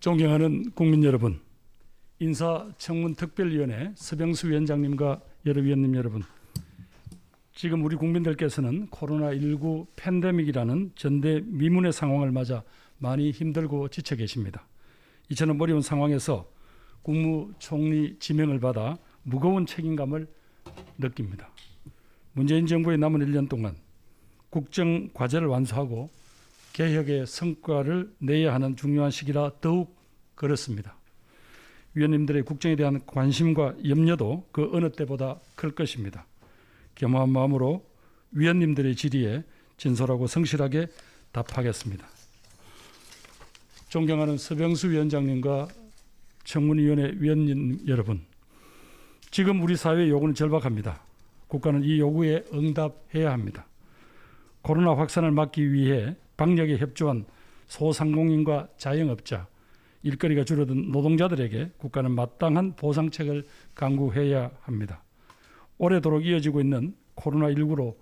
존경하는 국민 여러분, 인사청문특별위원회 서병수 위원장님과 여러 위원님 여러분, 지금 우리 국민들께서는 코로나19 팬데믹이라는 전대미문의 상황을 맞아 많이 힘들고 지쳐 계십니다. 이처럼 어려운 상황에서 국무총리 지명을 받아 무거운 책임감을 느낍니다. 문재인 정부의 남은 1년 동안 국정 과제를 완수하고 개혁의 성과를 내야 하는 중요한 시기라 더욱 그렇습니다. 위원님들의 국정에 대한 관심과 염려도 그 어느 때보다 클 것입니다. 겸허한 마음으로 위원님들의 질의에 진솔하고 성실하게 답하겠습니다. 존경하는 서병수 위원장님과 청문위원회 위원님 여러분, 지금 우리 사회의 요구는 절박합니다. 국가는 이 요구에 응답해야 합니다. 코로나 확산을 막기 위해 방역에 협조한 소상공인과 자영업자, 일거리가 줄어든 노동자들에게 국가는 마땅한 보상책을 강구해야 합니다. 오래도록 이어지고 있는 코로나19로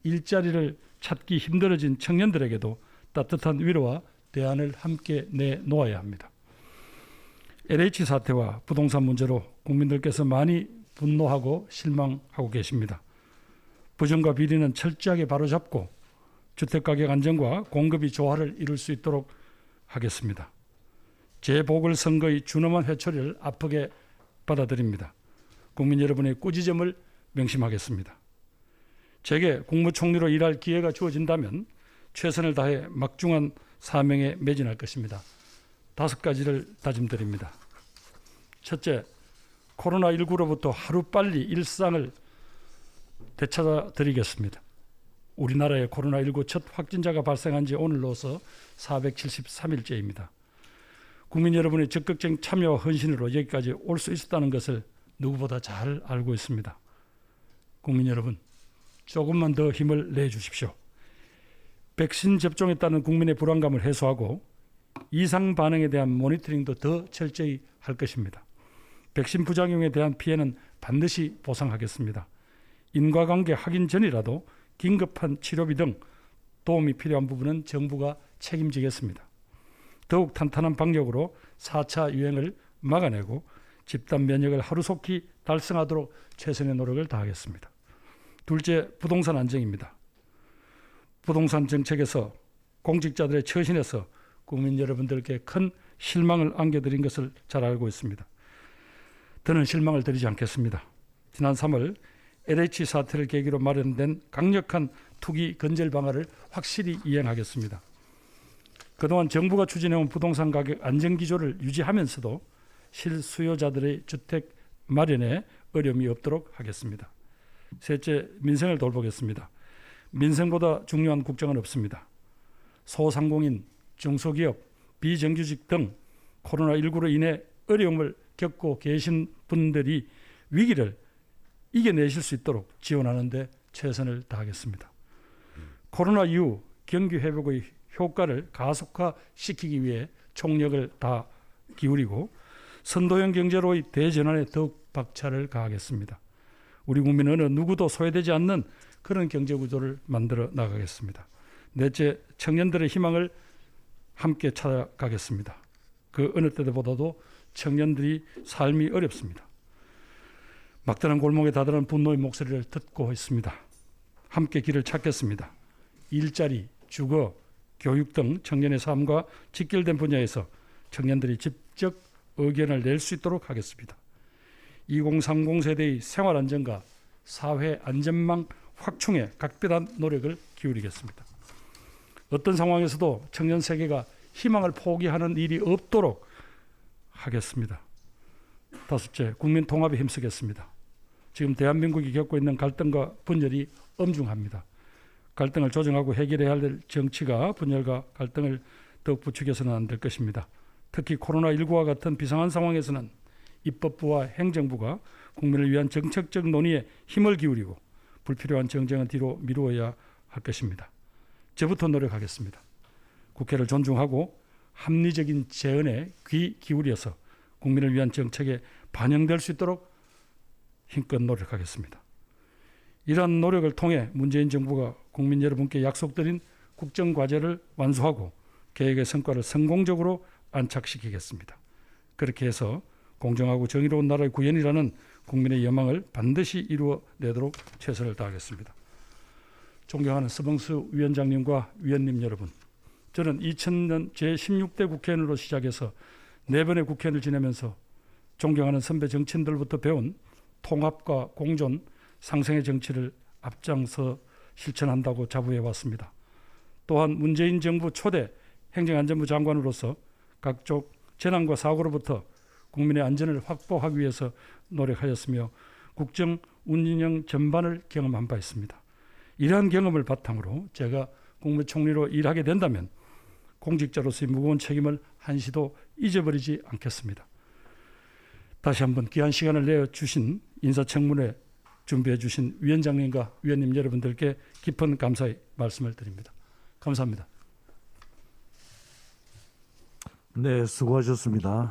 일자리를 찾기 힘들어진 청년들에게도 따뜻한 위로와 대안을 함께 내놓아야 합니다. LH 사태와 부동산 문제로 국민들께서 많이 분노하고 실망하고 계십니다. 부정과 비리는 철저하게 바로잡고 주택가격 안정과 공급이 조화를 이룰 수 있도록 하겠습니다. 재보궐선거의 준엄한 회초리를 아프게 받아들입니다. 국민 여러분의 꾸지점을 명심하겠습니다. 제게 국무총리로 일할 기회가 주어진다면 최선을 다해 막중한 사명에 매진할 것입니다. 5가지를 다짐드립니다. 첫째, 코로나19로부터 하루빨리 일상을 되찾아 드리겠습니다. 우리나라의 코로나19 첫 확진자가 발생한 지 오늘로서 473일째입니다. 국민 여러분의 적극적인 참여와 헌신으로 여기까지 올 수 있었다는 것을 누구보다 잘 알고 있습니다. 국민 여러분, 조금만 더 힘을 내주십시오. 백신 접종에 따른 국민의 불안감을 해소하고 이상 반응에 대한 모니터링도 더 철저히 할 것입니다. 백신 부작용에 대한 피해는 반드시 보상하겠습니다. 인과관계 확인 전이라도 긴급한 치료비 등 도움이 필요한 부분은 정부가 책임지겠습니다. 더욱 탄탄한 방역으로 4차 유행을 막아내고 집단 면역을 하루속히 달성하도록 최선의 노력을 다하겠습니다. 둘째, 부동산 안정입니다. 부동산 정책에서 공직자들의 처신에서 국민 여러분들께 큰 실망을 안겨드린 것을 잘 알고 있습니다. 더는 실망을 드리지 않겠습니다. 지난 3월 LH 사태를 계기로 마련된 강력한 투기 건절 방안을 확실히 이행하겠습니다. 그동안 정부가 추진해온 부동산 가격 안정 기조를 유지하면서도 실수요자들의 주택 마련에 어려움이 없도록 하겠습니다. 셋째, 민생을 돌보겠습니다. 민생보다 중요한 국정은 없습니다. 소상공인, 중소기업, 비정규직 등 코로나19로 인해 어려움을 겪고 계신 분들이 위기를 이겨내실 수 있도록 지원하는 데 최선을 다하겠습니다. 코로나 이후 경기 회복의 효과를 가속화시키기 위해 총력을 다 기울이고 선도형 경제로의 대전환에 더욱 박차를 가하겠습니다. 우리 국민은 어느 누구도 소외되지 않는 그런 경제구조를 만들어 나가겠습니다. 넷째, 청년들의 희망을 함께 찾아가겠습니다. 그 어느 때보다도 청년들이 삶이 어렵습니다. 막다른 골목에 다다른 분노의 목소리를 듣고 있습니다. 함께 길을 찾겠습니다. 일자리, 주거, 교육 등 청년의 삶과 직결된 분야에서 청년들이 직접 의견을 낼 수 있도록 하겠습니다. 2030 세대의 생활 안정과 사회 안전망 확충에 각별한 노력을 기울이겠습니다. 어떤 상황에서도 청년 세계가 희망을 포기하는 일이 없도록 하겠습니다. 다섯째, 국민 통합에 힘쓰겠습니다. 지금 대한민국이 겪고 있는 갈등과 분열이 엄중합니다. 갈등을 조정하고 해결해야 할 정치가 분열과 갈등을 더욱 부추겨서는 안 될 것입니다. 특히 코로나19와 같은 비상한 상황에서는 입법부와 행정부가 국민을 위한 정책적 논의에 힘을 기울이고 불필요한 정쟁은 뒤로 미루어야 할 것입니다. 저부터 노력하겠습니다. 국회를 존중하고 합리적인 제언에 귀 기울여서 국민을 위한 정책에 반영될 수 있도록 힘껏 노력하겠습니다. 이러한 노력을 통해 문재인 정부가 국민 여러분께 약속드린 국정과제를 완수하고 계획의 성과를 성공적으로 안착시키겠습니다. 그렇게 해서 공정하고 정의로운 나라의 구현이라는 국민의 여망을 반드시 이루어내도록 최선을 다하겠습니다. 존경하는 서범수 위원장님과 위원님 여러분, 저는 2000년 제16대 국회의원으로 시작해서 4번의 국회의원을 지내면서 존경하는 선배 정치인들부터 배운 통합과 공존, 상생의 정치를 앞장서 실천한다고 자부해 왔습니다. 또한 문재인 정부 초대 행정안전부 장관으로서 각종 재난과 사고로부터 국민의 안전을 확보하기 위해서 노력하였으며 국정 운영 전반을 경험한 바 있습니다. 이러한 경험을 바탕으로 제가 국무총리로 일하게 된다면 공직자로서의 무거운 책임을 한시도 잊어버리지 않겠습니다. 다시 한번 귀한 시간을 내어주신 인사청문회 준비해 주신 위원장님과 위원님 여러분들께 깊은 감사의 말씀을 드립니다. 감사합니다. 네, 수고하셨습니다.